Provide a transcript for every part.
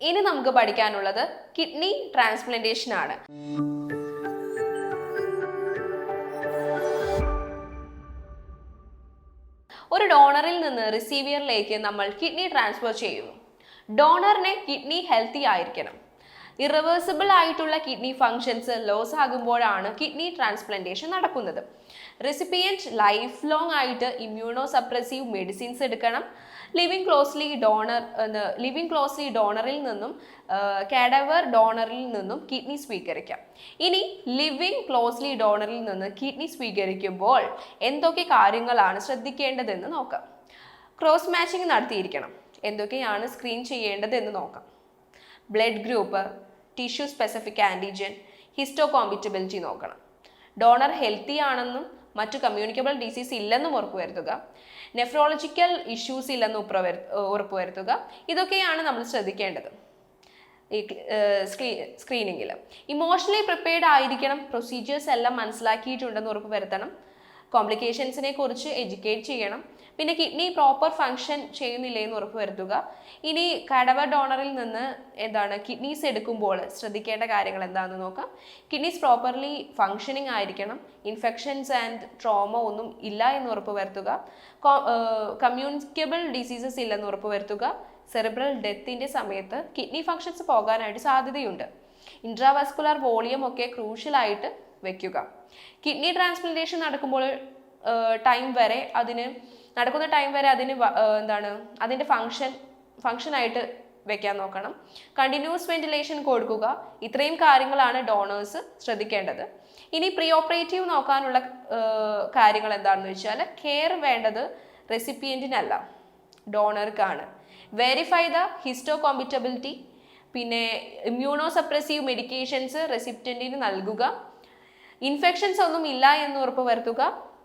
ഇനി നമുക്ക് പഠിക്കാനുള്ളത് കിഡ്നി ട്രാൻസ്പ്ലാന്റേഷൻ ആണ്. ഒരു ഡോണറിൽ നിന്ന് റിസീവിയറിലേക്ക് നമ്മൾ കിഡ്നി ട്രാൻസ്ഫർ ചെയ്യുന്നു. ഡോണറിന് കിഡ്നി ഹെൽത്തി ആയിരിക്കണം. ഇറവേഴ്സിബിൾ ആയിട്ടുള്ള കിഡ്നി ഫങ്ഷൻസ് ലോസ് ആകുമ്പോഴാണ് കിഡ്നി ട്രാൻസ്പ്ലാന്റേഷൻ നടക്കുന്നത്. റെസിപ്പിയൻറ്റ് ലൈഫ് ലോങ് ആയിട്ട് ഇമ്മ്യൂണോ സപ്രസീവ് മെഡിസിൻസ് എടുക്കണം. ലിവിങ് ക്ലോസ്ലി ഡോണറിൽ നിന്നും കാഡവർ ഡോണറിൽ നിന്നും കിഡ്നി സ്വീകരിക്കാം. ഇനി ലിവിങ് ക്ലോസ്ലി ഡോണറിൽ നിന്ന് കിഡ്നി സ്വീകരിക്കുമ്പോൾ എന്തൊക്കെ കാര്യങ്ങളാണ് ശ്രദ്ധിക്കേണ്ടതെന്ന് നോക്കാം. ക്രോസ് മാച്ചിങ് നടത്തിയിരിക്കണം. എന്തൊക്കെയാണ് സ്ക്രീൻ ചെയ്യേണ്ടത് എന്ന് നോക്കാം. Blood group, tissue specific antigen, histocompatibility നോക്കണം. ഡോണർ ഹെൽത്തി ആണെന്നും മറ്റു കമ്മ്യൂണിക്കബിൾ ഡിസീസ് ഇല്ലെന്നും ഉറപ്പുവരുത്തുക. നെഫ്രോളജിക്കൽ ഇഷ്യൂസ് ഇല്ലെന്ന് ഉറപ്പുവരുത്തുക. ഇതൊക്കെയാണ് നമ്മൾ ശ്രദ്ധിക്കേണ്ടത് ഈ സ്ക്രീനിങ്ങിൽ. ഇമോഷണലി പ്രിപ്പയർഡ് ആയിരിക്കണം. പ്രൊസീജിയേഴ്സ് എല്ലാം മനസ്സിലാക്കിയിട്ടുണ്ടെന്ന് ഉറപ്പുവരുത്തണം. കോംപ്ലിക്കേഷൻസിനെ കുറിച്ച് എഡ്യൂക്കേറ്റ് ചെയ്യണം. പിന്നെ കിഡ്നി പ്രോപ്പർ ഫങ്ഷൻ ചെയ്യുന്നില്ലേ എന്ന് ഉറപ്പുവരുത്തുക. ഇനി കാഡവർ ഡോണറിൽ നിന്ന് കിഡ്നീസ് എടുക്കുമ്പോൾ ശ്രദ്ധിക്കേണ്ട കാര്യങ്ങൾ എന്താണെന്ന് നോക്കാം. കിഡ്നീസ് പ്രോപ്പർലി ഫങ്ഷനിങ് ആയിരിക്കണം. ഇൻഫെക്ഷൻസ് ആൻഡ് ട്രോമ ഒന്നും ഇല്ല എന്ന് ഉറപ്പുവരുത്തുക. കമ്മ്യൂണിക്കബിൾ ഡിസീസസ് ഇല്ലെന്ന് ഉറപ്പുവരുത്തുക. സെറിബ്രൽ ഡെത്തിൻ്റെ സമയത്ത് കിഡ്നി ഫങ്ഷൻസ് പോകാനായിട്ട് സാധ്യതയുണ്ട്. ഇൻട്രാവാസ്കുലർ വോളിയം ഒക്കെ ക്രൂഷ്യലായിട്ട് വെക്കുക. കിഡ്നി ട്രാൻസ്പ്ലാന്റേഷൻ നടക്കുന്ന ടൈം വരെ അതിന് അതിൻ്റെ ഫങ്ഷനായിട്ട് വെക്കാൻ നോക്കണം. കണ്ടിന്യൂസ് വെന്റിലേഷൻ കൊടുക്കുക. ഇത്രയും കാര്യങ്ങളാണ് ഡോണേഴ്സ് ശ്രദ്ധിക്കേണ്ടത്. ഇനി പ്രീ ഓപ്പറേറ്റീവ് നോക്കാനുള്ള കാര്യങ്ങൾ എന്താണെന്ന് വെച്ചാൽ, കെയർ വേണ്ടത് റെസിപ്പിയൻറ്റിനല്ല, ഡോണർക്കാണ്. Verify the ഹിസ്റ്റോകോമ്പറ്റബിലിറ്റി. പിന്നെ ഇമ്മ്യൂണോ സപ്രസീവ് മെഡിക്കേഷൻസ് റെസിപ്പിയൻറ്റിന് നൽകുക. ഇൻഫെക്ഷൻസ് ഒന്നും ഇല്ല എന്ന് ഉറപ്പുവരുത്തുക.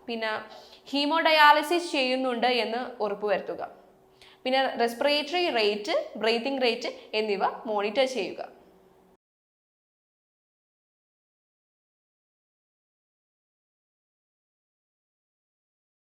പിന്നെ ഹീമോഡയാലിസിസ് ചെയ്യുന്നുണ്ട് എന്ന് ഉറപ്പുവരുത്തുക. പിന്നെ റെസ്പിറേറ്ററി റേറ്റ്, ബ്രീത്തിങ് റേറ്റ് എന്നിവ മോണിറ്റർ ചെയ്യുക.